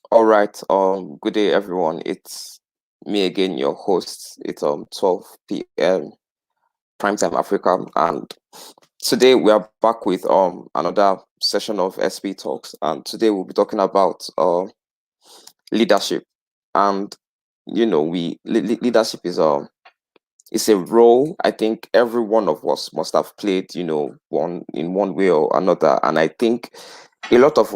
All right. Good day, everyone. It's me again, your host. It's 12 p.m. Primetime Africa, and today we are back with another session of SP Talks, and today we'll be talking about leadership. And leadership is it's a role I think every one of us must have played, one way or another. And I think a lot of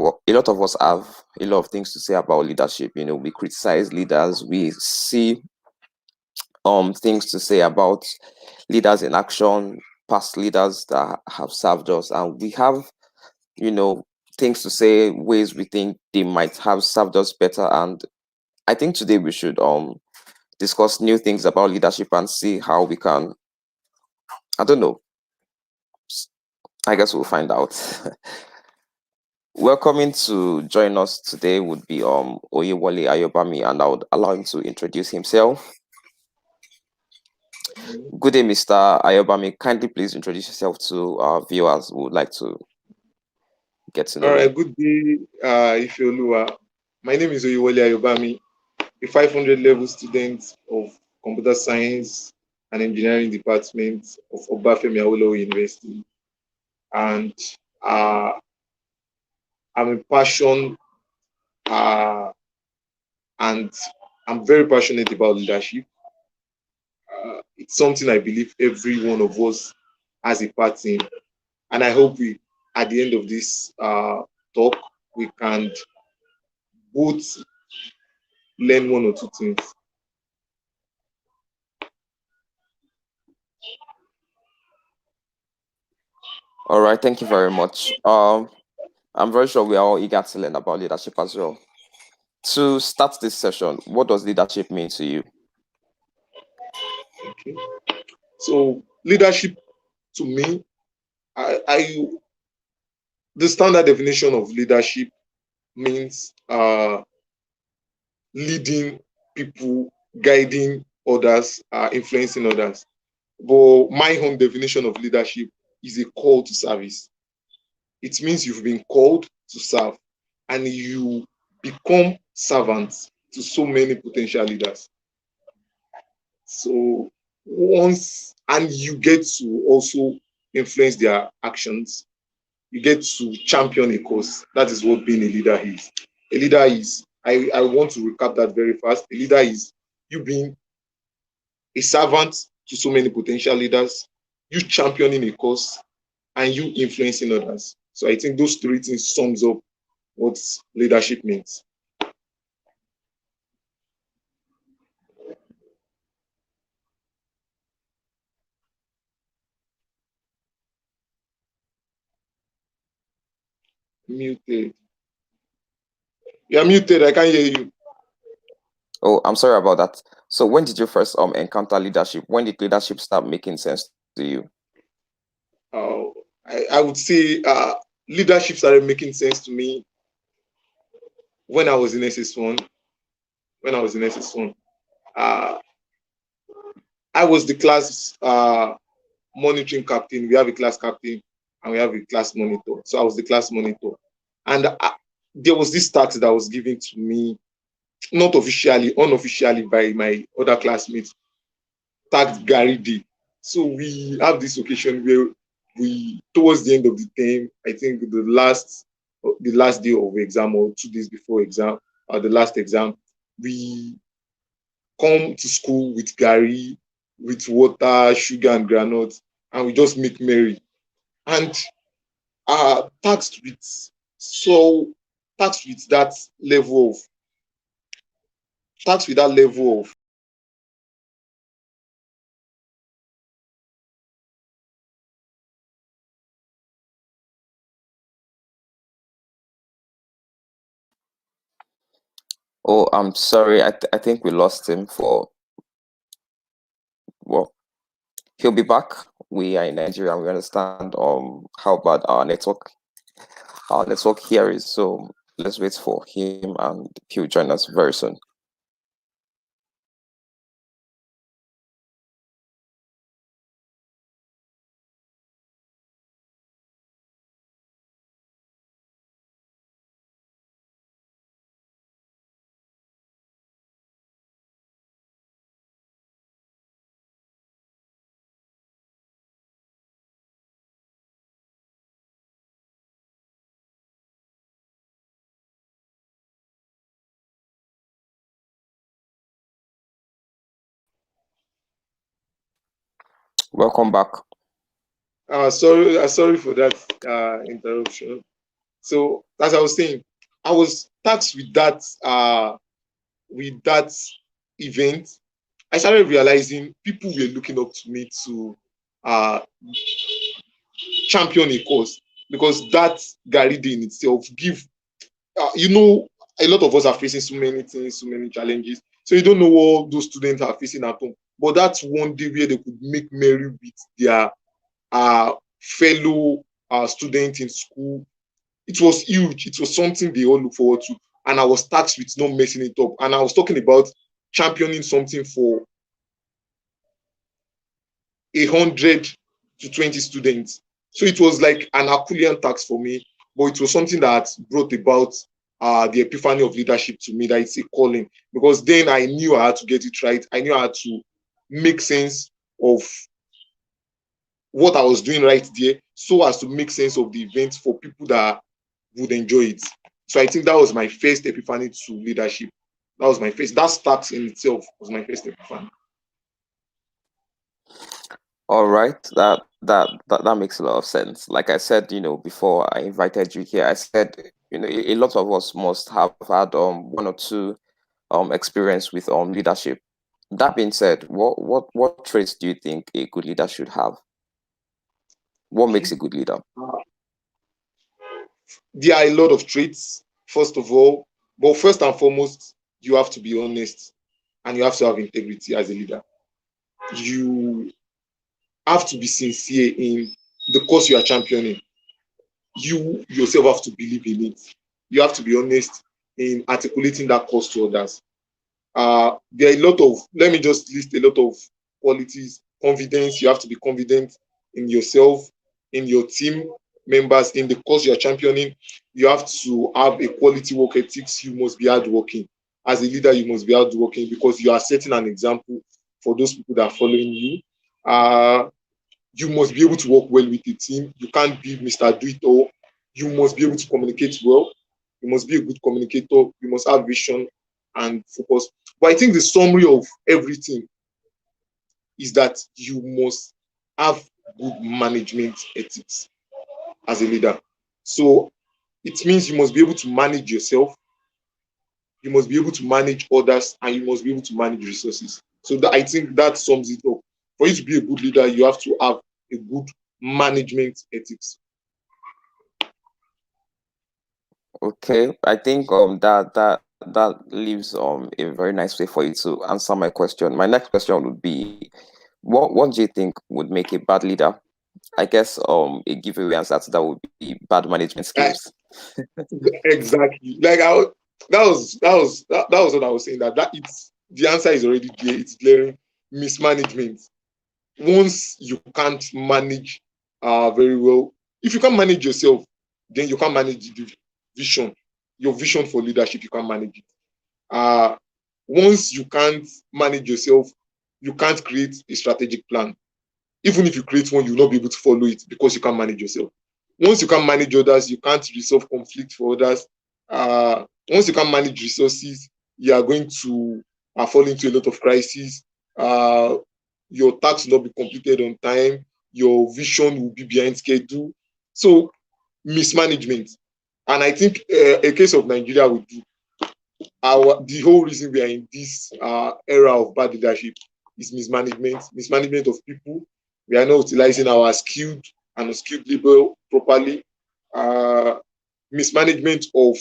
us have a lot of things to say about leadership. We criticize leaders, we see things to say about leaders in action, past leaders that have served us, and we have, you know, things to say, ways we think they might have served us better. And I think today we should discuss new things about leadership and see how we can, I don't know, I guess we'll find out. Welcoming to join us today would be Oyewole Ayobami, and I would allow him to introduce himself. Good day, Mr. Ayobami. Kindly please introduce yourself to our viewers who would like to get to know All you. right, good day, Ifeoluwa. My name is Oyewole Ayobami, a 500 level student of Computer Science and Engineering Department of Obafemi Awolowo University. And uh, I'm a passion and I'm very passionate about leadership. It's something I believe every one of us has a part in. And I hope at the end of this talk, we can both learn one or two things. All right, thank you very much. I'm very sure we are all eager to learn about leadership as well. To start this session, what does leadership mean to you? Okay. So leadership to me, I the standard definition of leadership means leading people, guiding others, influencing others. But my own definition of leadership is a call to service. It means you've been called to serve and you become servants to so many potential leaders. So once, and you get to also influence their actions, you get to champion a cause. That is what being a leader is. A leader is, I want to recap that very fast. A leader is you being a servant to so many potential leaders, you championing a cause, and you influencing others. So I think those three things sums up what leadership means. Muted. You're muted. I can't hear you. Oh, I'm sorry about that. So when did you first encounter leadership? When did leadership start making sense to you? Uh, I would say leadership started making sense to me when I was in SS1. When I was in SS1, uh, I was the class monitoring captain. We have a class captain and we have a class monitor. So I was the class monitor, and there was this task that was given to me, not officially, unofficially by my other classmates, tagged Gary D. So we have this occasion where we, towards the end of the term, I think the last day of exam or 2 days before exam, the last exam, we come to school with Gary, with water, sugar, and granules, and we just make merry. And taxed with so taxed with that level of taxed with that level of Oh, I'm sorry. I think we lost him for, well, he'll be back. We are in Nigeria. We understand how bad our network here is. So let's wait for him and he'll join us very soon. Welcome back. Sorry for that interruption. So as I was saying, I was tasked with that event. I started realizing people were looking up to me to uh, champion a cause, because that Gary Day in itself give a lot of us are facing so many things, so many challenges. So you don't know what those students are facing at home. But that's one day where they could make merry with their fellow students in school. It was huge. It was something they all look forward to. And I was tasked with not messing it up. And I was talking about championing something for 100 to 20 students. So it was like an Herculean task for me, but it was something that brought about the epiphany of leadership to me, that it's a calling. Because then I knew I had to get it right. I knew I had to make sense of what I was doing right there, so as to make sense of the event for people that would enjoy it. So I think that was my first epiphany to leadership. That start in itself was my first epiphany. All right, that makes a lot of sense. Like I said, before I invited you here, I said, a lot of us must have had one or two experience with leadership. That being said, what traits do you think a good leader should have? What makes Okay. a good leader? There are a lot of traits, first of all, but first and foremost, you have to be honest and you have to have integrity as a leader. You have to be sincere in the cause you are championing. You yourself have to believe in it. You have to be honest in articulating that cause to others. There are a lot of, let me just list a lot of qualities. Confidence, you have to be confident in yourself, in your team members, in the cause you are championing. You have to have a quality work ethics. You must be hardworking. As a leader, you must be hardworking, because you are setting an example for those people that are following you. Uh, you must be able to work well with the team. You can't be Mr. Do It All. You must be able to communicate well. You must be a good communicator. You must have vision and focus. But I think the summary of everything is that you must have good management ethics as a leader. So it means you must be able to manage yourself, you must be able to manage others, and you must be able to manage resources. So that, I think that sums it up. For you to be a good leader, you have to have a good management ethics. Okay, I think that leaves a very nice way for you to answer my question. My next question would be, what do you think would make a bad leader? I guess a giveaway answer to that would be bad management I, skills. exactly. That was what I was saying. That it's the answer is already there. It's glaring mismanagement. Once you can't manage very well, if you can't manage yourself, then you can't manage the vision, your vision for leadership. You can't manage it. Uh, Once you can't manage yourself, you can't create a strategic plan. Even if you create one, you'll not be able to follow it because you can't manage yourself. Once you can't manage others, you can't resolve conflict for others. Once you can't manage resources, you are going to fall into a lot of crises. Uh, your tasks will not be completed on time. Your vision will be behind schedule. So mismanagement. And I think a case of Nigeria would do the whole reason we are in this era of bad leadership is mismanagement of people. We are not utilizing our skilled and unskilled labor properly. Uh, Mismanagement of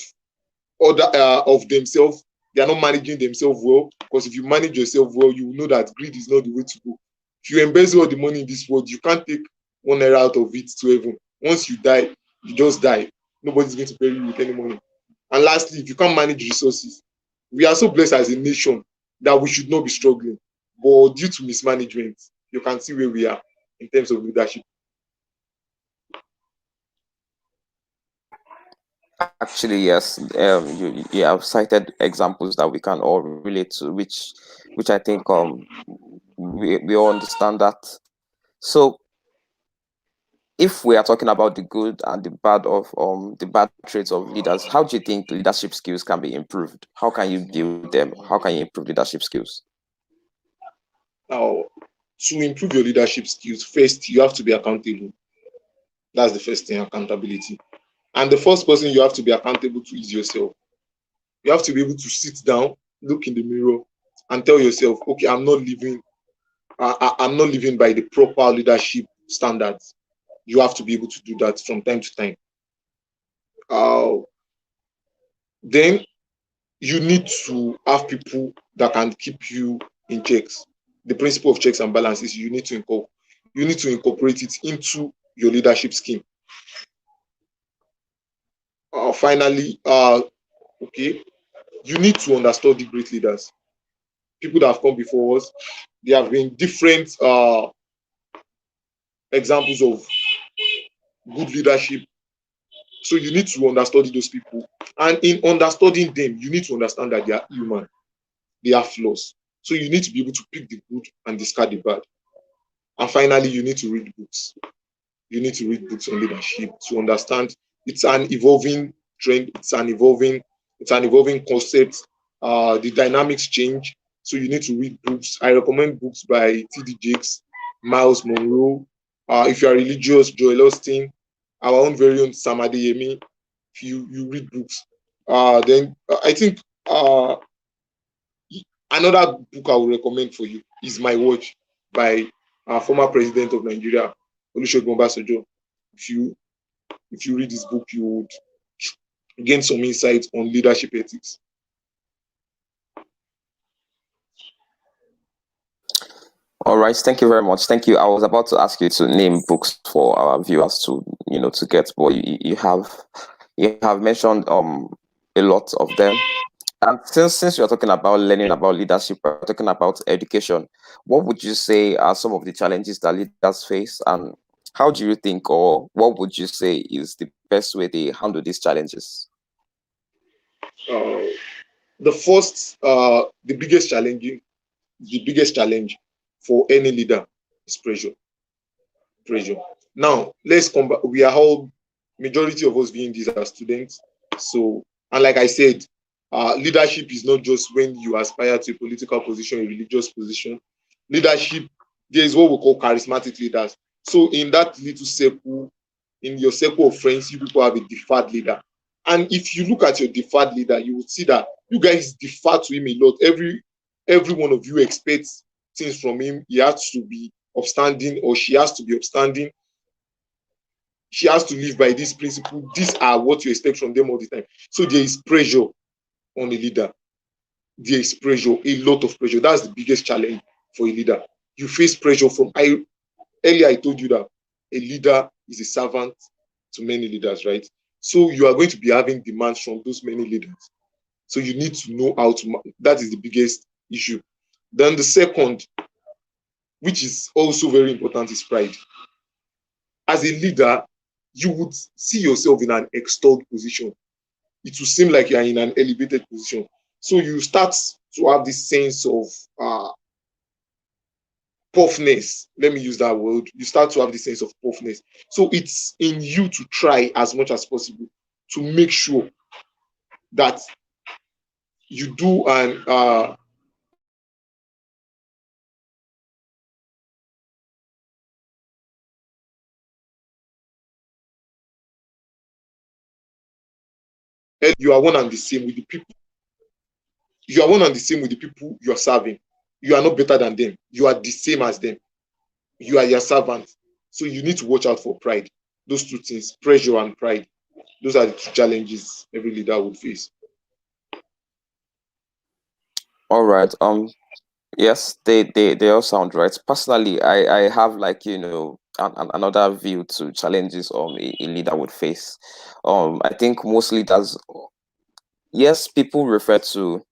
themselves. They are not managing themselves well, because if you manage yourself well, you will know that greed is not the way to go. If you embezzle all the money in this world, you can't take one naira out of it to heaven. Once you die, you just die. Nobody's going to bury you with any money. And lastly, if you can't manage resources, we are so blessed as a nation that we should not be struggling. But due to mismanagement, you can see where we are in terms of leadership. Actually, yes. You have cited examples that we can all relate to, which I think we all understand that. So if we are talking about the good and the bad traits of leaders, how do you think leadership skills can be improved? How can you build them? How can you improve leadership skills? Now, To improve your leadership skills, first you have to be accountable. That's the first thing, accountability. And the first person you have to be accountable to is yourself. You have to be able to sit down, look in the mirror, and tell yourself, okay, I'm not living by the proper leadership standards. You have to be able to do that from time to time. Uh, then you need to have people that can keep you in checks. The principle of checks and balances, you need to incorporate it into your leadership scheme. Finally, okay, you need to understudy great leaders. People that have come before us, there have been different examples of good leadership. So you need to understudy those people. And in understudying them, you need to understand that they are human, they have flaws. So you need to be able to pick the good and discard the bad. And finally, you need to read books. You need to read books on leadership to understand it's an evolving trend, it's an evolving concept. The dynamics change. So you need to read books. I recommend books by T.D. Jakes, Miles Monroe. If you are religious, Joel Austin, our own very own Sam Adeyemi. If you read books, then I think another book I would recommend for you is My Watch by former president of Nigeria, Olusegun Obasanjo. If you if you read this book, you would gain some insight on leadership ethics. All right, thank you very much. Thank you. I was about to ask you to name books for our viewers to, to get, but you have mentioned a lot of them. And since you're talking about learning about leadership, we're talking about education, what would you say are some of the challenges that leaders face, and how do you think, or what would you say is the best way they handle these challenges? Uh, the biggest challenge for any leader is pressure. Pressure. Now, let's come back. We are all, majority of us being these are students. So, and like I said, leadership is not just when you aspire to a political position, a religious position. Leadership, there is what we call charismatic leaders. So, in that little circle, in your circle of friends, you people have a deferred leader. And if you look at your deferred leader, you will see that you guys defer to him a lot. Every one of you expects things from him. He has to be upstanding, or she has to be upstanding. She has to live by this principle. These are what you expect from them all the time. So there is pressure on a leader. There is pressure, a lot of pressure. That's the biggest challenge for a leader. You face pressure from earlier I told you that a leader is a servant to many leaders, right? So you are going to be having demands from those many leaders. So you need to know how to, that is the biggest issue. Then the second, which is also very important, is pride. As a leader, you would see yourself in an extolled position. It will seem like you are in an elevated position. So you start to have this sense of puffness. Let me use that word. You start to have this sense of puffness. So it's in you to try as much as possible to make sure that you do an you are one and the same with the people. You are one and the same with the people you are serving. You are not better than them. You are the same as them. You are your servant. So you need to watch out for pride. Those two things, pressure and pride. Those are the two challenges every leader would face. All right. Yes, they all sound right. Personally, I have, like, another view to challenges a leader would face. I think most leaders, yes, people refer to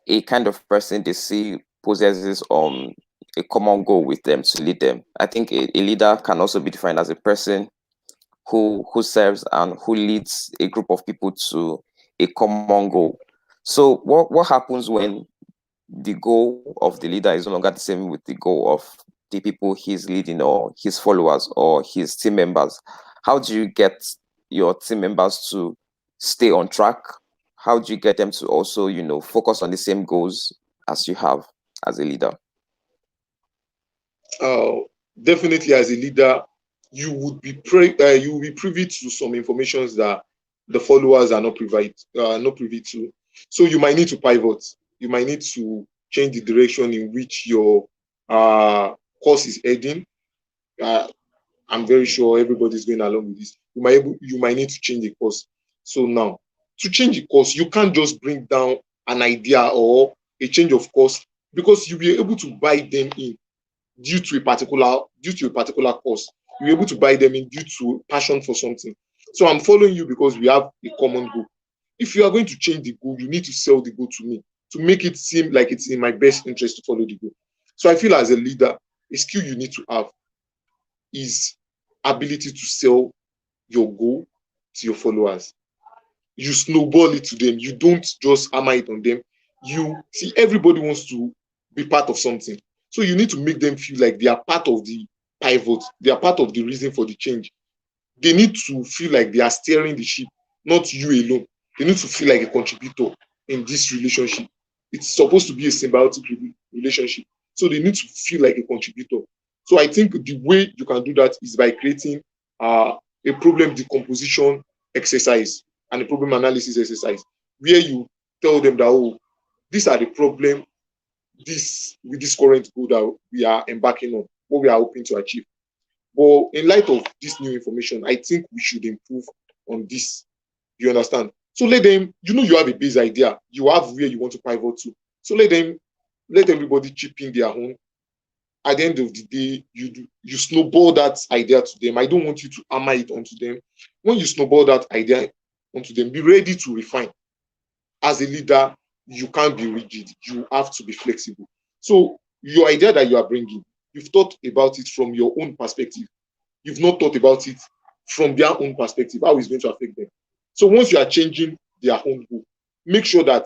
a kind of person they see possesses a common goal with them to lead them. I think a leader can also be defined as a person who serves and who leads a group of people to a common goal. So what happens when the goal of the leader is no longer the same with the goal of the people he's leading, or his followers, or his team members? How do you get your team members to stay on track? How do you get them to also, focus on the same goals as you have as a leader? uh, definitely as a leader, you will be privy to some informations that the followers are not privy to. So you might need to pivot. You might need to change the direction in which your uh, course is heading. Uh, I'm very sure everybody's going along with this. You might need to change the course. So now, to change the course, you can't just bring down an idea or a change of course because you'll be able to buy them in due to a particular cause. You're able to buy them in due to passion for something. So I'm following you because we have a common goal. If you are going to change the goal, you need to sell the goal to me to make it seem like it's in my best interest to follow the goal. So I feel as a leader, a skill you need to have is ability to sell your goal to your followers. You snowball it to them. You don't just hammer it on them. You see, everybody wants to be part of something. So you need to make them feel like they are part of the pivot. They are part of the reason for the change. They need to feel like they are steering the ship, not you alone. They need to feel like a contributor in this relationship. It's supposed to be a symbiotic relationship. So they need to feel like a contributor. So I think the way you can do that is by creating a problem decomposition exercise and a problem analysis exercise where you tell them that, oh, these are the problem this with this current goal that we are embarking on, what we are hoping to achieve. But in light of this new information, I think we should improve on this. You understand? So let them, you have a base idea, you have where you want to pivot to. So let everybody chip in their own. At the end of the day, you snowball that idea to them. I don't want you to hammer it onto them. When you snowball that idea onto them, be ready to refine. As a leader, you can't be rigid. You have to be flexible. So your idea that you are bringing, you've thought about it from your own perspective. You've not thought about it from their own perspective, how it's going to affect them. So once you are changing their own goal, make sure that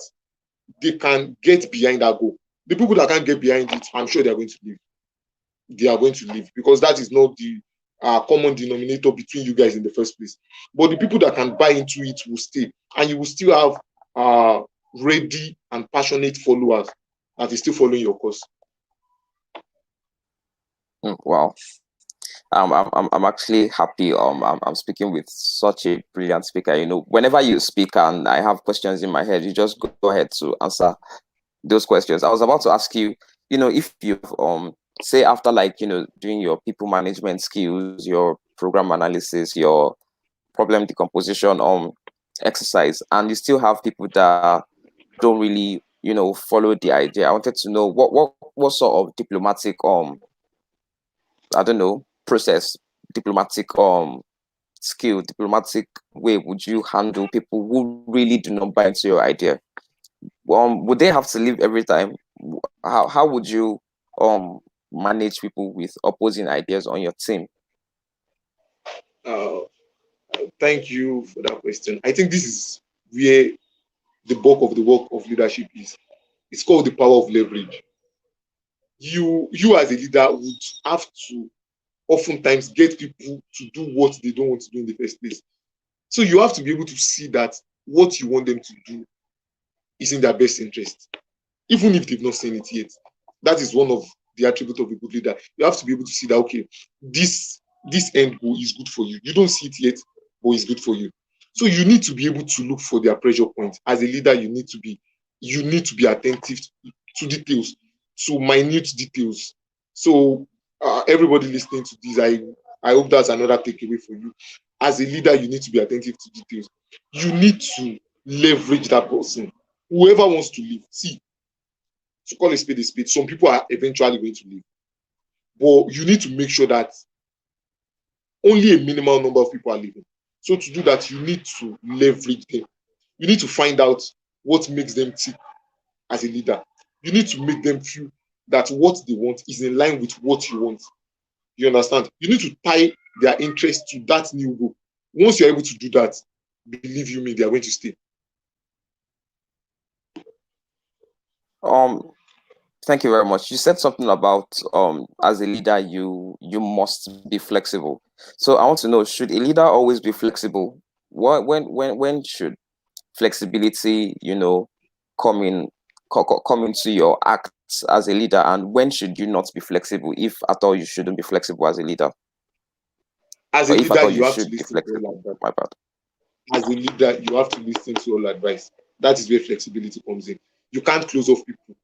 they can get behind that goal. The people that can't get behind it, I'm sure they are going to leave. They are going to leave because that is not the common denominator between you guys in the first place. But the people that can buy into it will stay, and you will still have ready and passionate followers that is still following your course. Wow. I'm actually happy. I'm speaking with such a brilliant speaker. Whenever you speak and I have questions in my head, you just go ahead to answer those questions. I was about to ask you, if you've say after doing your people management skills, your program analysis, your problem decomposition exercise, and you still have people that don't really follow the idea. I wanted to know what sort of diplomatic I don't know process, diplomatic skill, diplomatic way would you handle people who really do not buy into your idea? Would they have to leave every time? How would you manage people with opposing ideas on your team? Uh, Thank you for that question. I think this is where the bulk of the work of leadership is. It's called the power of leverage. You as a leader would have to oftentimes get people to do what they don't want to do in the first place. So you have to be able to see that what you want them to do is in their best interest, even if they've not seen it yet. That is one of the attributes of a good leader. You have to be able to see that, okay, this end goal is good for you. You don't see it yet, but it's good for you. So you need to be able to look for their pressure points. As a leader, you need to be attentive to details, to minute details. So everybody listening to this, I hope that's another takeaway for you. As a leader, you need to be attentive to details. You need to leverage that person. Whoever wants to leave, see, to call a spade a spade, some people are eventually going to leave. But you need to make sure that only a minimal number of people are leaving. So to do that, you need to leverage them. You need to find out what makes them tick as a leader. You need to make them feel that what they want is in line with what you want. You understand? You need to tie their interest to that new goal. Once you're able to do that, believe you me, they are going to stay. Um, Thank you very much. You said something about as a leader you must be flexible. So I want to know, should a leader always be flexible? When should flexibility, come into your act as a leader, and when should you not be flexible, if at all you shouldn't be flexible as a leader, As a or if at leader, all you you have to should be listen to all flexible? advice. My bad. As a leader, you have to listen to all advice. That is where flexibility comes in. You can't close off people.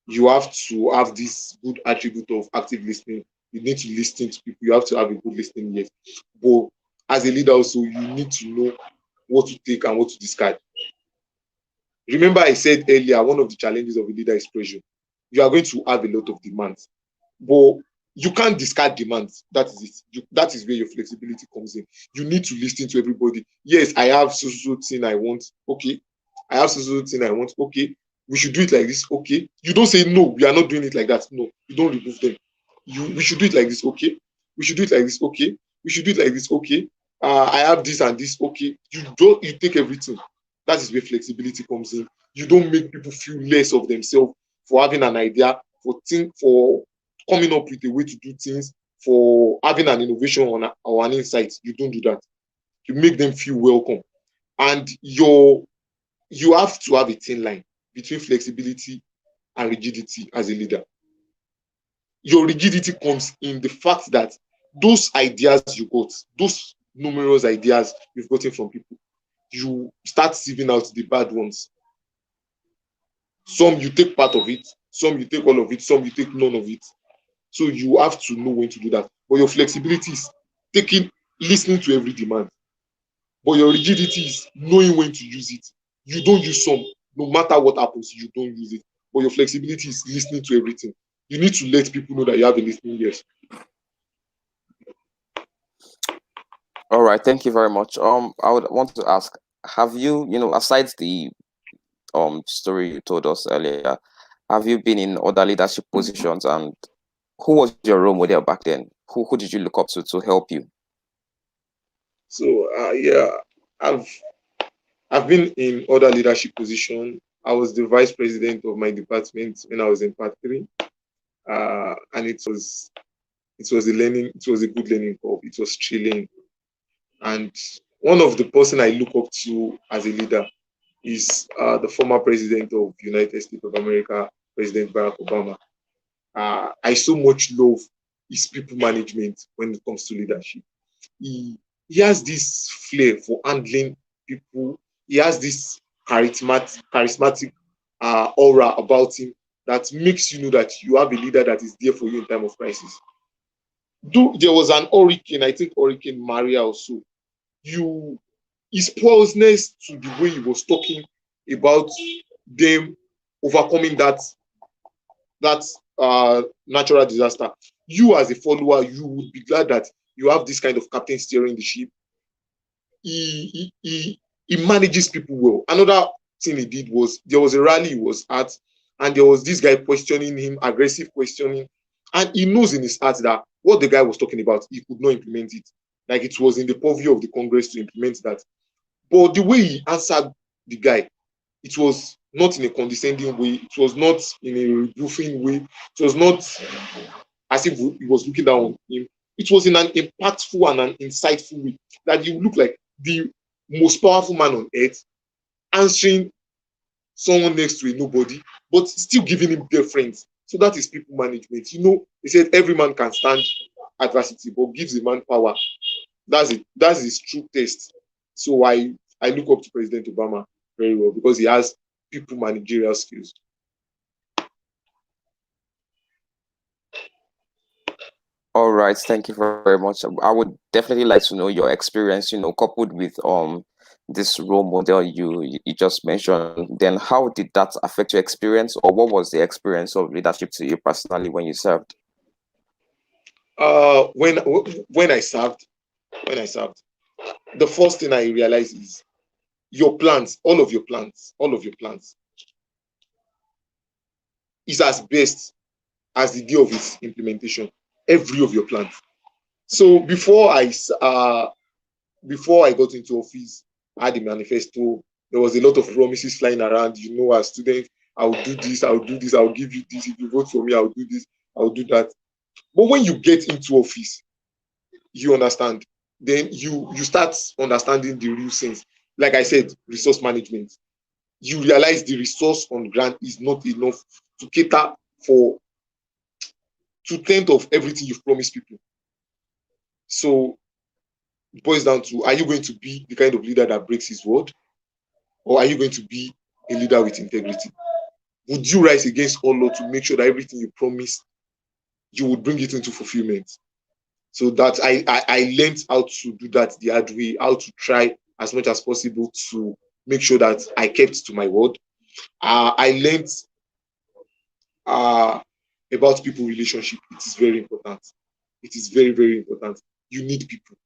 You have to have this good attribute of active listening. You need to listen to people. You have to have a good listening ear. But as a leader, also, you need to know what to take and what to discard. Remember, I said earlier, one of the challenges of a leader is pressure. You are going to have a lot of demands, but you can't discard demands. That is it. That is where your flexibility comes in. You need to listen to everybody. Yes, I have so thing I want. Okay, I have so thing I want. Okay, we should do it like this. Okay, you don't say no. We are not doing it like that. No, you don't remove them. We should do it like this. Okay, we should do it like this. Okay, we should do it like this. Okay, I have this and this. Okay, you take everything. That is where flexibility comes in. You don't make people feel less of themselves for having an idea, for coming up with a way to do things, for having an innovation or an insight. You don't do that. You make them feel welcome. And you have to have a thin line between flexibility and rigidity as a leader. Your rigidity comes in the fact that those ideas you got, those numerous ideas you've gotten from people, you start sieving out the bad ones. Some you take part of it, some you take all of it, some you take none of it. So you have to know when to do that. But your flexibility is listening to every demand. But your rigidity is knowing when to use it. You don't use some, no matter what happens, you don't use it. But your flexibility is listening to everything. You need to let people know that you have a listening ear. All right, thank you very much. I would want to ask, have you, aside the story you told us earlier, have you been in other leadership positions, and who was your role model back then? Who did you look up to help you? So yeah, I've I've been in other leadership positions. I was the vice president of my department when I was in part three, and it was a good learning curve. It was thrilling, and one of the person I look up to as a leader is the former president of United States of America, President Barack Obama. I so much love his people management when it comes to leadership. He he has this flair for handling people. He has this charismatic aura about him that makes you know that you have a leader that is there for you in time of crisis. Though there was an hurricane, I think Hurricane Maria also. You His closeness to the way he was talking about them overcoming that natural disaster. You as a follower, you would be glad that you have this kind of captain steering the ship. He manages people well. Another thing he did was there was a rally he was at, and there was this guy questioning him, aggressive questioning, and he knows in his heart that what the guy was talking about, he could not implement it. Like it was in the purview of the Congress to implement that. But the way he answered the guy, it was not in a condescending way. It was not in a rebuffing way. It was not as if he was looking down on him. It was in an impactful and an insightful way that you look like the most powerful man on earth answering someone next to a nobody, but still giving him deference. So that is people management. They said every man can stand adversity, but gives a man power. That's it. That's his true test. So I look up to President Obama very well because he has people managerial skills. All right, thank you very much. I would definitely like to know your experience, coupled with this role model you just mentioned. Then how did that affect your experience, or what was the experience of leadership to you personally when you served? When I served, when I served, the first thing I realized is your plans, all of your plans is as best as the day of its implementation. Every of your plans. So before I got into office, I had a manifesto. There was a lot of promises flying around. As students, I will do this, I will do this, I will give you this. If you vote for me, I will do this, I will do that. But when you get into office, you understand. Then you start understanding the real sense. Like I said, resource management. You realize the resource on ground is not enough to cater for 2/10 of everything you've promised people. So it boils down to, are you going to be the kind of leader that breaks his word, or are you going to be a leader with integrity? Would you rise against all odds to make sure that everything you promise, you would bring it into fulfillment? So that I learned how to do that the hard way, how to try as much as possible to make sure that I kept to my word. I learned uh, about people relationship. It is very important. It is very, very important. You need people.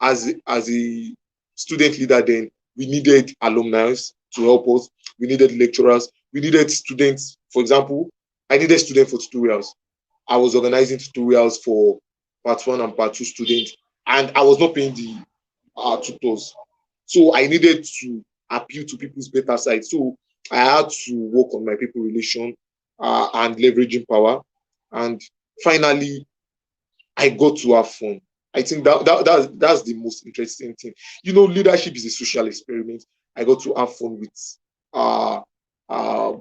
As a student leader, then we needed alumni to help us. We needed lecturers. We needed students. For example, I needed students for tutorials. I was organizing tutorials for part one and part two students, and I was not paying the tutors. So I needed to appeal to people's better side. So I had to work on my people relation and leveraging power. And finally, I got to have fun. I think that's the most interesting thing. Leadership is a social experiment. I got to have fun with uh,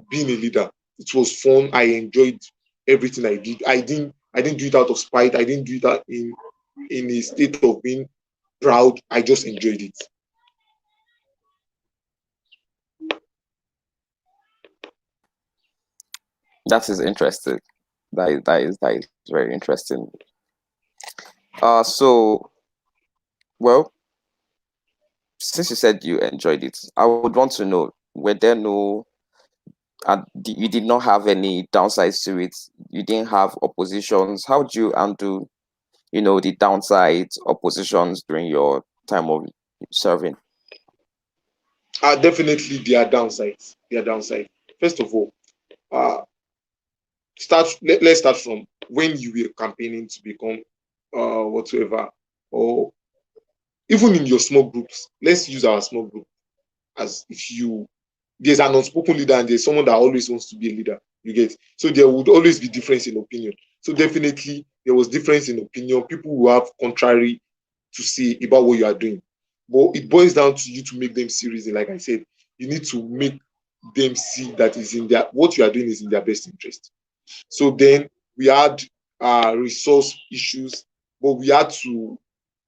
being a leader. It was fun. I enjoyed everything I did. I didn't do it out of spite. I didn't do it in a state of being proud. I just enjoyed it. That is interesting. That is very interesting. So well, since you said you enjoyed it, I would want to know, were there no, and you did not have any downsides to it? You didn't have oppositions. How do you undo, the downsides, oppositions during your time of serving? Definitely, there are downsides. There are downsides. First of all, uh, let's start from when you were campaigning to become whatsoever, or even in your small groups. Let's use our small group as if there's an unspoken leader and there's someone that always wants to be a leader. You get, so there would always be difference in opinion. So definitely there was difference in opinion. People who have contrary to say about what you are doing. But it boils down to you to make them see reason. Like I said, you need to make them see that is in their what you are doing is in their best interest. So then we had resource issues, but we had to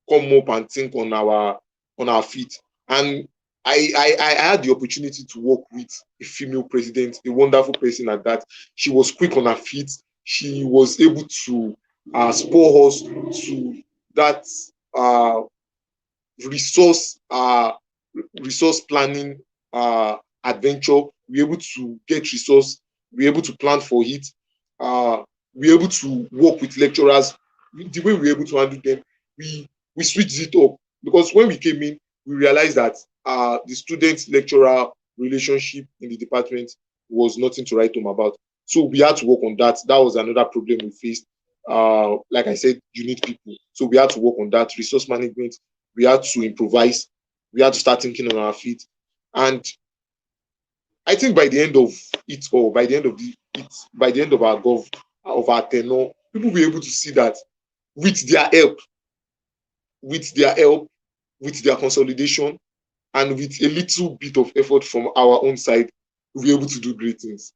come up and think on our feet. And I had the opportunity to work with a female president, a wonderful person at that. She was quick on her feet. She was able to spur us to that uh, resource uh, resource planning adventure. We're able to get resource. We're able to plan for it. Uh, we're able to work with lecturers. The way we're able to handle them, we switched it up, because when we came in, we realized that the student lecturer relationship in the department was nothing to write home about. So we had to work on that. That was another problem we faced. Like I said, you need people. So we had to work on that. Resource management, we had to improvise. We had to start thinking on our feet. And I think by the end of it all, by the end of our tenure, people will be able to see that with their help, with their help, with their consolidation, and with a little bit of effort from our own side, we'll be able to do great things.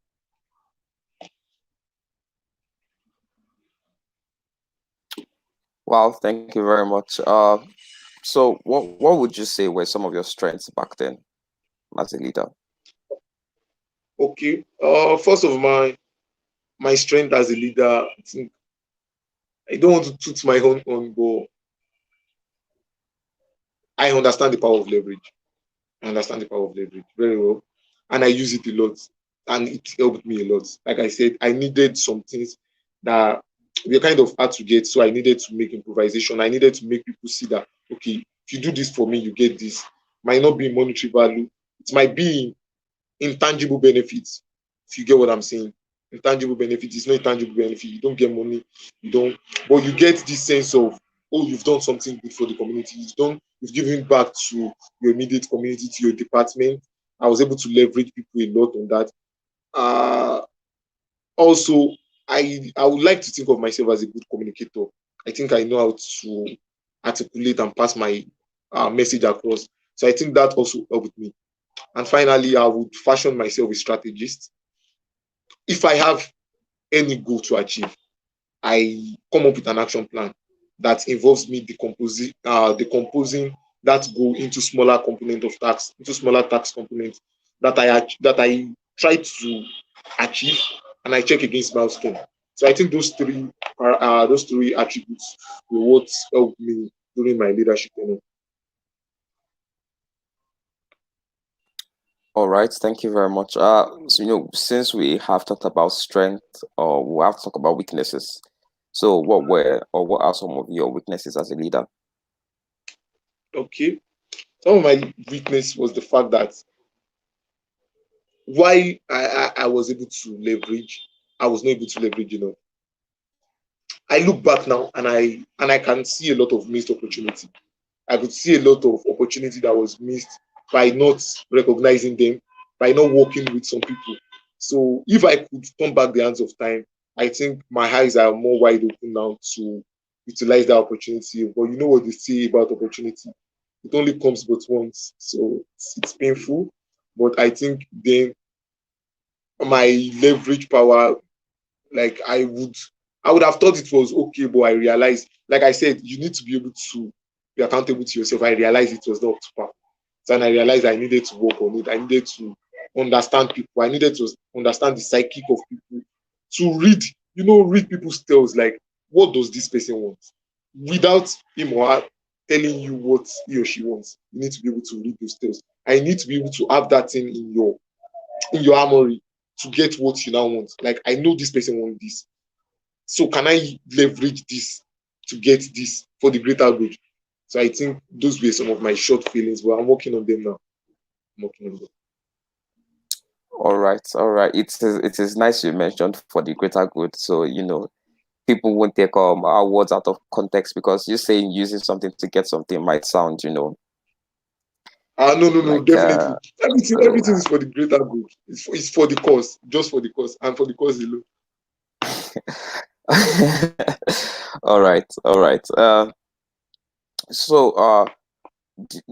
Wow, thank you very much. So what would you say were some of your strengths back then as a leader? Okay. First of my strength as a leader, I think I don't want to toot my own on, but I understand the power of leverage. I understand the power of leverage very well, and I use it a lot, and it helped me a lot. Like I said, I needed some things that were kind of hard to get, so I needed to make improvisation. I needed to make people see that, okay, if you do this for me, you get this. Might not be in monetary value, it might be intangible benefits. If you get what I'm saying, intangible benefits. It's not intangible benefit. You don't get money, you don't, but you get this sense of, oh, you've done something good for the community. You've given back to your immediate community, to your department. I was able to leverage people a lot on that. Uh, Also, I would like to think of myself as a good communicator. I think I know how to articulate and pass my message across. So I think that also helped me. And finally, I would fashion myself a strategist. If I have any goal to achieve, I come up with an action plan that involves me decomposing that goal into smaller component of tasks, into smaller task components that I try to achieve, and I check against milestone. So I think those three attributes were what helped me during my leadership. All right, thank you very much. So, since we have talked about strength, or we have to talk about weaknesses. So, what are some of your weaknesses as a leader? Okay. Some of my weakness was the fact that why I was able to leverage, I was not able to leverage enough. I look back now and I can see a lot of missed opportunity. I could see a lot of opportunity that was missed by not recognizing them, by not working with some people. So if I could turn back the hands of time, I think my eyes are more wide open now to utilize that opportunity. But you know what they say about opportunity? It only comes but once. So it's painful. But I think then my leverage power, like I would have thought it was okay, but I realized, like I said, you need to be able to be accountable to yourself. I realized it was not up to par. So, and I realized I needed to work on it. I needed to understand people. I needed to understand the psychic of people, to read people's tales. Like, what does this person want? Without him or her telling you what he or she wants, you need to be able to read those tales. I need to be able to have that thing in your armory to get what you now want. Like, I know this person wants this. So can I leverage this to get this for the greater good? So I think those were some of my short feelings, but I'm working on them now. I'm working on them. All right, all right. It is nice you mentioned for the greater good. So, people won't take our words out of context, because you saying using something to get something might sound, No, no, no, like definitely. Everything is for the greater good. It's for the cause, just for the cause, and for the cause alone. all right, all right. So,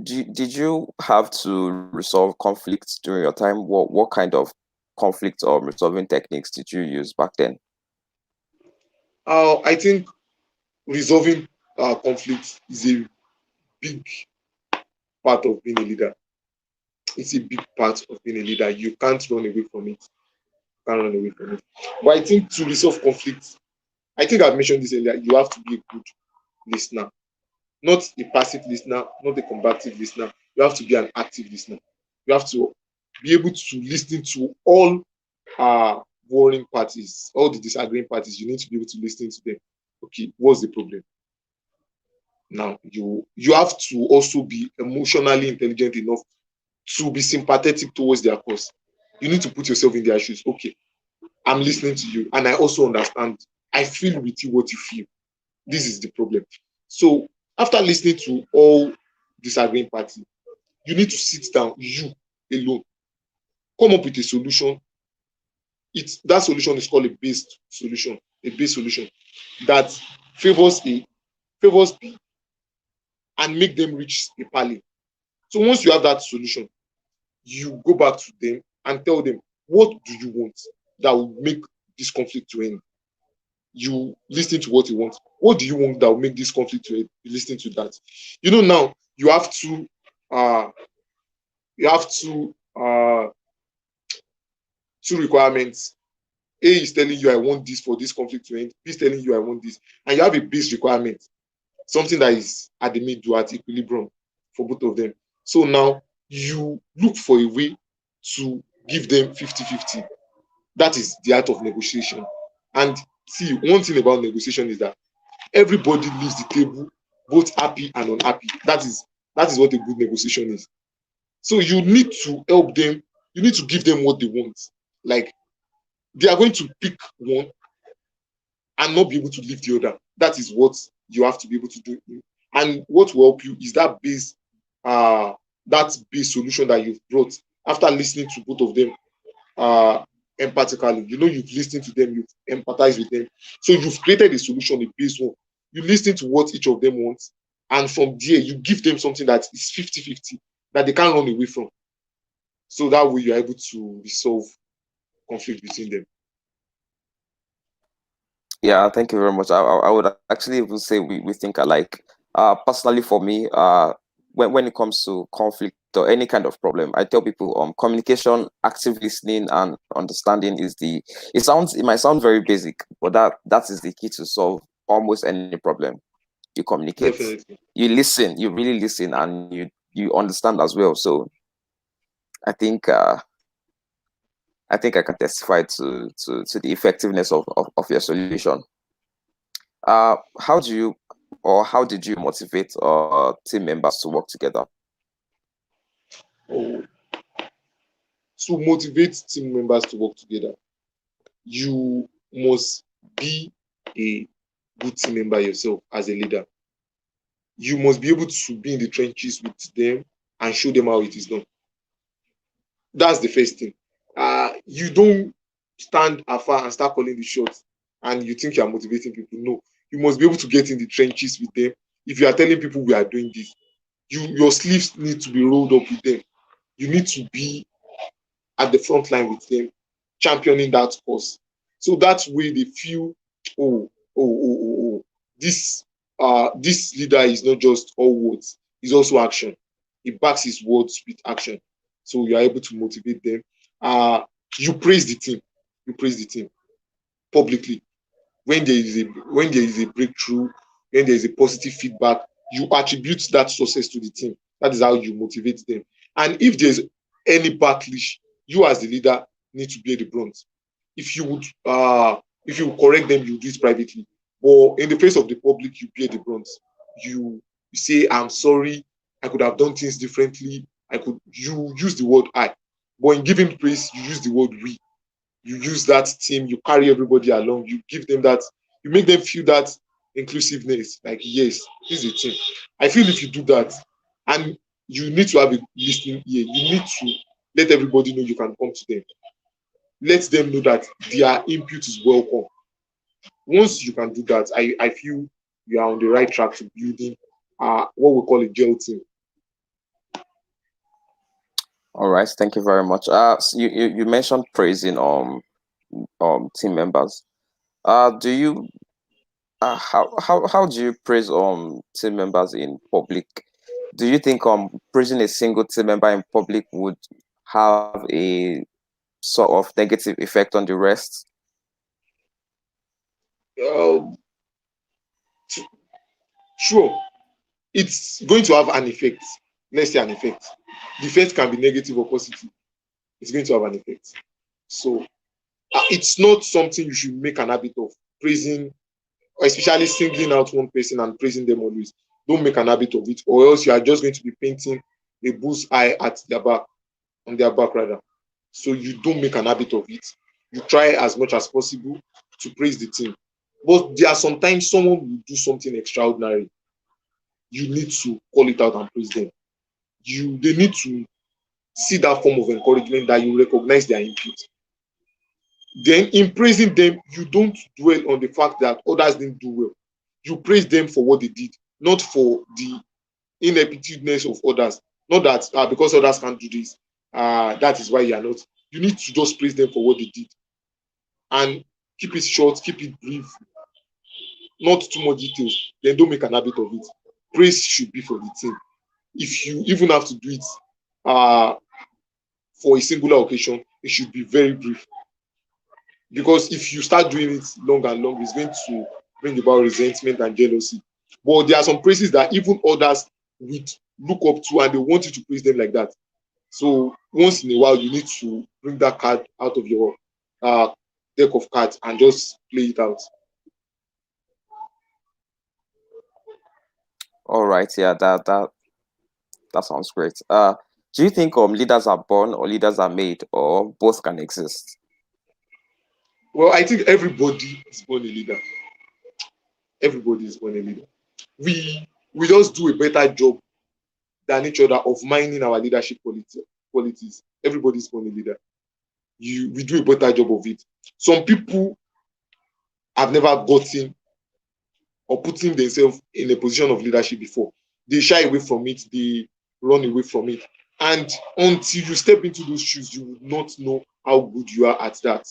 did you have to resolve conflicts during your time? What kind of conflict or resolving techniques did you use back then? I think resolving conflicts is a big part of being a leader. It's a big part of being a leader. You can't run away from it. You can't run away from it. But I think to resolve conflicts, I think I've mentioned this earlier. You have to be a good listener, not a passive listener, not a combative listener. You have to be an active listener. You have to be able to listen to all warring parties, all the disagreeing parties. You need to be able to listen to them. Okay, what's the problem? Now you have to also be emotionally intelligent enough to be sympathetic towards their cause. You need to put yourself in their shoes. Okay, I'm listening to you, and I also understand. I feel with you what you feel. This is the problem. So after listening to all disagreeing parties, you need to sit down, you alone, come up with a solution. That solution is called a based solution that favors A, favors B, and make them reach a parley. So once you have that solution, you go back to them and tell them, what do you want that will make this conflict to end? You listen to what you want. What do you want that will make this conflict to end? You listen to that. Now you have uh you have two requirements. A is telling you I want this for this conflict to end. B is telling you I want this. And you have a base requirement, something that is at the middle, at equilibrium for both of them. So now you look for a way to give them 50-50. That is the art of negotiation. And see, one thing about negotiation is that everybody leaves the table both happy and unhappy. That is what a good negotiation is. So you need to help them, you need to give them what they want. Like, they are going to pick one and not be able to leave the other. That is what you have to be able to do. And what will help you is uh, that base solution that you've brought after listening to both of them uh, empathically. You've listened to them, you've empathized with them. So you've created a solution, a base one. You listen to what each of them wants. And from there, you give them something that is 50-50 that they can't run away from. So that way you're able to resolve conflict between them. Yeah, thank you very much. I would actually even say we think alike. Personally, for me, when it comes to conflict or any kind of problem, I tell people communication, active listening, and understanding is the. It might sound very basic, but that is the key to solve almost any problem. You communicate, Definitely. you listen, you really listen, and you understand as well. So I think I think I can testify to the effectiveness of your solution. How do you or how did you motivate team members to work together? Oh, to motivate team members to work together, you must be a good team member yourself as a leader. You must be able to be in the trenches with them and show them how it is done. That's the first thing. You don't stand afar and start calling the shots and you think you are motivating people. No, you must be able to get in the trenches with them. If you are telling people we are doing this, your sleeves need to be rolled up with them. You need to be at the front line with them, championing that cause. So that way they feel, oh, this this leader is not just all words, he's also action. He backs his words with action. So you are able to motivate them. Uh, you praise the team. You praise the team publicly. When there is a breakthrough, when there is a positive feedback, you attribute that success to the team. That is how you motivate them. And if there's any backlash, you as the leader need to bear the brunt. If you would if you correct them, you do it privately. But in the face of the public, you bear the brunt. You say, I'm sorry, I could have done things differently. You use the word I. But in giving praise, you use the word we. You use that team, you carry everybody along, you give them that, you make them feel that inclusiveness. Like, yes, this is a team. I feel if you do that, and you need to have a listening ear, you need to let everybody know you can come to them. Let them know that their input is welcome. Once you can do that, I feel you are on the right track to building what we call a gel team. All right, thank you very much. So you mentioned praising team members. Do you how do you praise team members in public? Do you think praising a single team member in public would have a sort of negative effect on the rest? Um, sure, it's going to have an effect. Let's say an effect. The effect can be negative or positive. It's going to have an effect. So it's not something you should make an habit of praising, or especially singling out one person and praising them always. Don't make an habit of it, or else you are just going to be painting a bull's eye at their back, on their back rather. So you don't make an habit of it. You try as much as possible to praise the team. But there are sometimes someone will do something extraordinary. You need to call it out and praise them. They need to see that form of encouragement, that you recognize their input. Then in praising them, you don't dwell on the fact that others didn't do well. You praise them for what they did, not for the ineptitudeness of others. Not that because others can't do this, that is why you are not. You need to just praise them for what they did and keep it short, keep it brief, not too much details. Then don't make an habit of it. Praise should be for the team. If you even have to do it uh, for a singular occasion, it should be very brief. Because if you start doing it long and long, it's going to bring about resentment and jealousy. But there are some praises that even others would look up to and they want you to praise them like that. So once in a while, you need to bring that card out of your uh, deck of cards and just play it out. All right, yeah, that sounds great. Do you think leaders are born or leaders are made or both can exist? Well, I think everybody is born a leader. Everybody is born a leader. We just do a better job than each other of mining our leadership qualities. Everybody is born a leader. We do a better job of it. Some people have never gotten or putting themselves in a position of leadership before. They shy away from it, they run away from it. And until you step into those shoes, you will not know how good you are at that.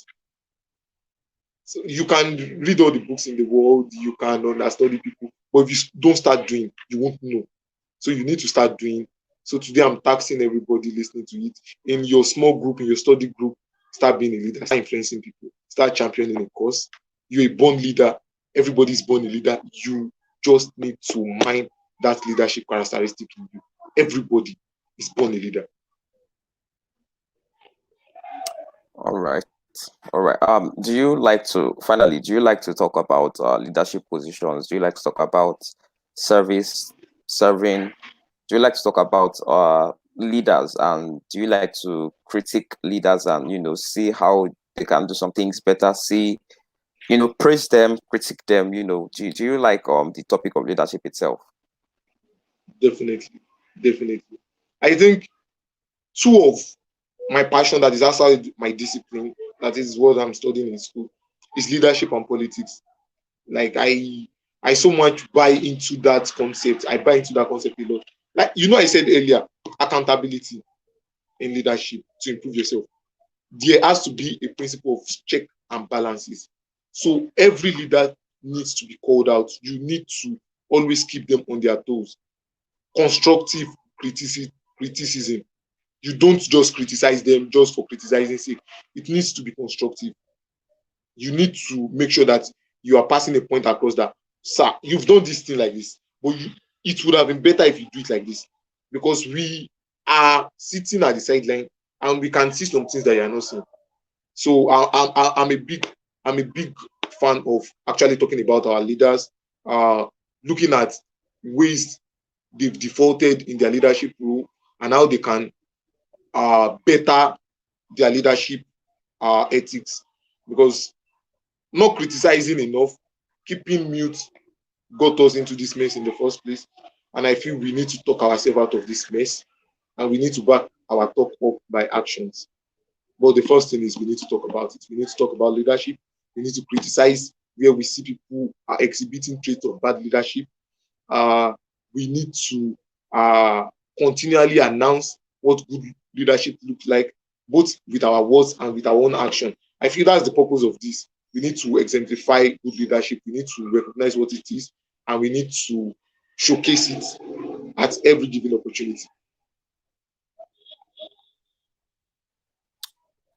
So you can read all the books in the world, you can understudy people, but if you don't start doing, you won't know. So you need to start doing. So today I'm taxing everybody listening to it. In your small group, in your study group, start being a leader, start influencing people, start championing a cause. You're a born leader. Everybody's born a leader. You just need to mind that leadership characteristic in you. Everybody is born a leader. All right. All right. Do you like to finally? Do you like to talk about leadership positions? Do you like to talk about service, serving? Do you like to talk about leaders, and do you like to critique leaders and see how they can do some things better? See, praise them, critique them. Do you like the topic of leadership itself? Definitely. Definitely. I think two of my passion that is outside my discipline, that is what I'm studying in school, is leadership and politics. Like I so much buy into that concept. I buy into that concept a lot. Like I said earlier, accountability in leadership to improve yourself. There has to be a principle of check and balances. So every leader needs to be called out. You need to always keep them on their toes. Constructive criticism. You don't just criticize them just for criticizing sake. It needs to be constructive. You need to make sure that you are passing a point across that, sir, you've done this thing like this, but it would have been better if you do it like this, because we are sitting at the sideline and we can see some things that you are not seeing. So I'm a big fan of actually talking about our leaders, looking at ways they've defaulted in their leadership role and how they can better their leadership ethics, because not criticizing enough, keeping mute got us into this mess in the first place. And I feel we need to talk ourselves out of this mess, and we need to back our talk up by actions. But the first thing is we need to talk about it. We need to talk about leadership. We need to criticize where we see people are exhibiting traits of bad leadership. Uh, we need to continually announce what good leadership looks like, both with our words and with our own action. I feel that's the purpose of this. We need to exemplify good leadership. We need to recognize what it is, and we need to showcase it at every given opportunity.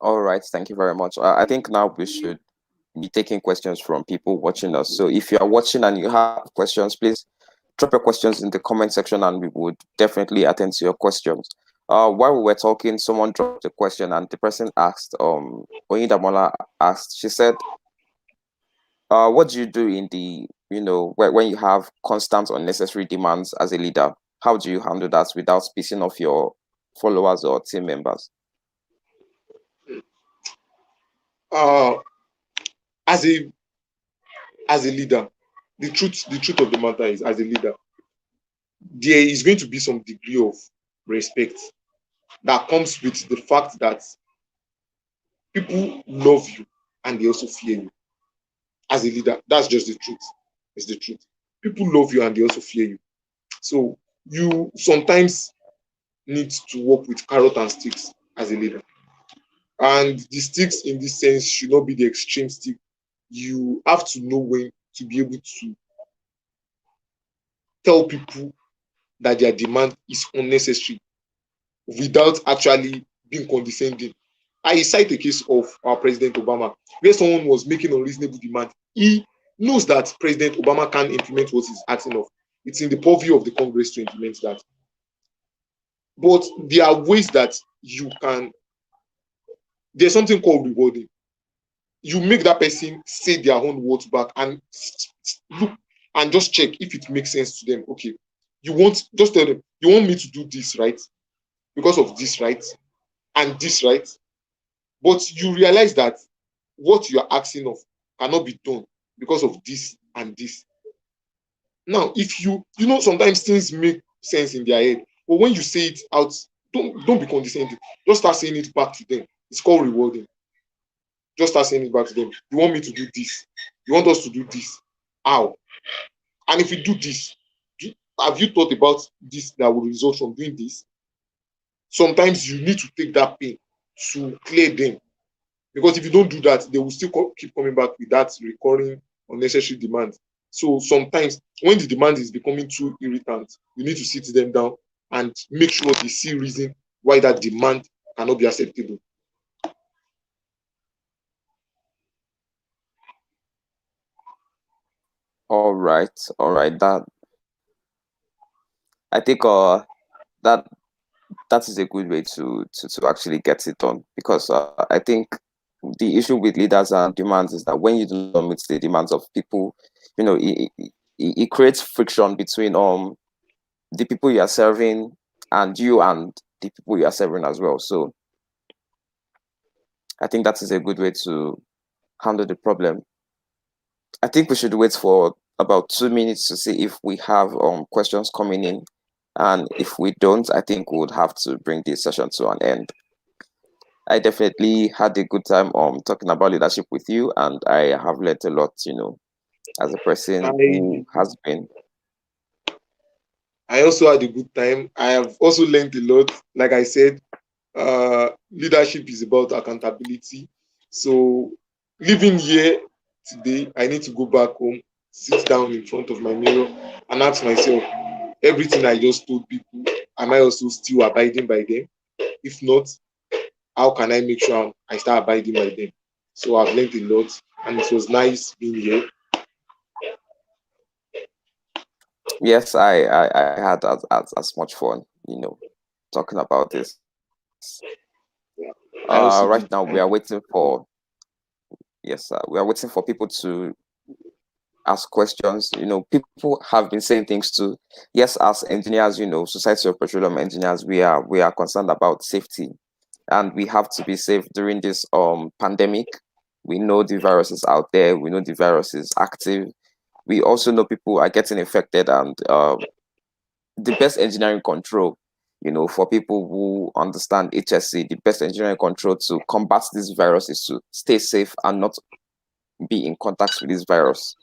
All right, thank you very much. I think now we should be taking questions from people watching us. So if you are watching and you have questions, please drop your questions in the comment section and we would definitely attend to your questions. While we were talking, someone dropped a question and the person asked, Oyindamola asked, she said, what do you do in the, when you have constant unnecessary demands as a leader? How do you handle that without pissing off your followers or team members? Uh, as a leader, the truth of the matter is, as a leader, there is going to be some degree of respect that comes with the fact that people love you and they also fear you. As a leader, that's just the truth. It's the truth. People love you and they also fear you. So you sometimes need to work with carrot and sticks as a leader. And the sticks in this sense should not be the extreme stick. You have to know when to be able to tell people that their demand is unnecessary without actually being condescending. I cite a case of our President Obama, where someone was making unreasonable demand. He knows that President Obama can't implement what he's asking of. It's in the purview of the Congress to implement that. But there are ways that you can, there's something called rewarding. You make that person say their own words back and look and just check if it makes sense to them. Okay, just tell them, you want me to do this, right? Because of this, right? And this, right? But you realize that what you are asking of cannot be done because of this and this. Now, if sometimes things make sense in their head, but when you say it out, don't be condescending. Just start saying it back to them. It's called rewarding. Just start saying it back to them. You want me to do this? You want us to do this? How? And if we do this, have you thought about this that will result from doing this? Sometimes you need to take that pain to clear them. Because if you don't do that, they will still keep coming back with that recurring unnecessary demand. So sometimes when the demand is becoming too irritant, you need to sit them down and make sure they see reason why that demand cannot be acceptable. All right. I think that that is a good way to actually get it done, because I think the issue with leaders and demands is that when you do not meet the demands of people, it creates friction between the people you are serving and you and the people you are serving as well. So I think that is a good way to handle the problem. I think we should wait for about 2 minutes to see if we have questions coming in. And if we don't, I think we would have to bring this session to an end. I definitely had a good time talking about leadership with you, and I have learned a lot, as a person who I has been. I also had a good time. I have also learned a lot. Like I said, leadership is about accountability. So living here today, I need to go back home, sit down in front of my mirror, and ask myself, everything I just told people, am I also still abiding by them? If not, how can I make sure I start abiding by them? So I've learned a lot, and it was nice being here. Yes, I had as much fun, talking about this. Yeah, I Right also now did. we are waiting for, yes, we are waiting for people to ask questions. People have been saying things too. Yes, as engineers, Society of Petroleum Engineers, we are concerned about safety, and we have to be safe during this pandemic. We know the virus is out there. We know the virus is active. We also know people are getting infected, and the best engineering control, for people who understand HSC, the best engineering control to combat this virus is to stay safe and not be in contact with this virus.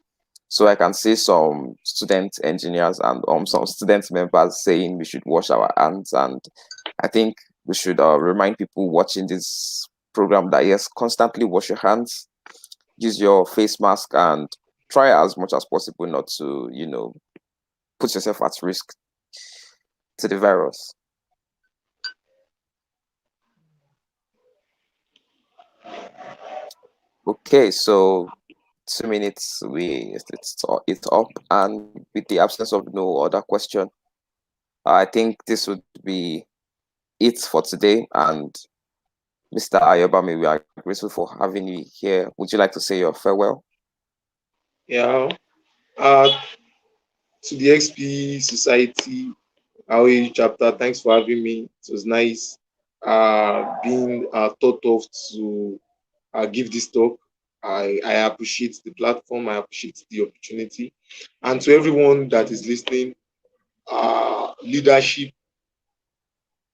So I can see some student engineers and some student members saying we should wash our hands, and I think we should remind people watching this program that yes, constantly wash your hands, use your face mask, and try as much as possible not to put yourself at risk to the virus. Okay, so 2 minutes, it's up, and with the absence of no other question, I think this would be it for today. And Mr. Ayobami, we are grateful for having you here. Would you like to say your farewell? Yeah. Uh, to the XP Society, Aoi chapter, thanks for having me. It was nice being thought of to give this talk. I appreciate the platform, I appreciate the opportunity. And to everyone that is listening, leadership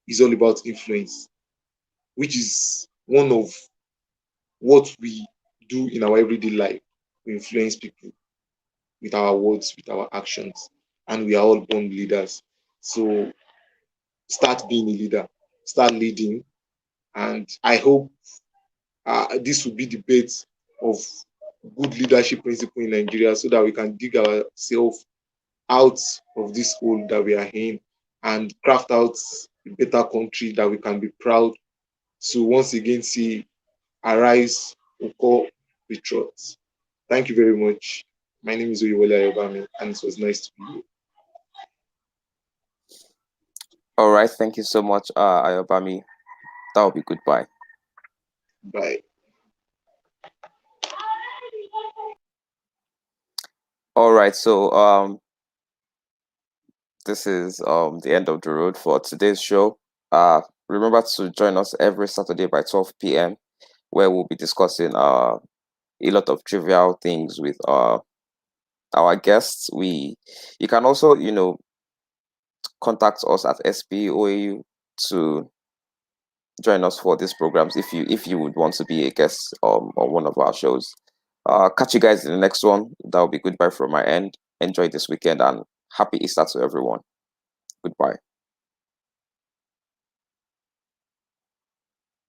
is all about influence, which is one of what we do in our everyday life. We influence people with our words, with our actions, and we are all born leaders. So start being a leader, start leading, and I hope this will be the base of good leadership principle in Nigeria so that we can dig ourselves out of this hole that we are in and craft out a better country that we can be proud to once again see arise, Oko, patriots. Thank you very much. My name is Oyewole Ayobami, and it was nice to be here. All right, thank you so much, Ayobami. That will be goodbye. Bye. All right, so this is the end of the road for today's show. Remember to join us every Saturday by 12 p.m., where we'll be discussing a lot of trivial things with our guests. You can also contact us at SPOAU to join us for these programs if you would want to be a guest on one of our shows. Catch you guys in the next one. That will be goodbye from my end. Enjoy this weekend, and happy Easter to everyone. Goodbye.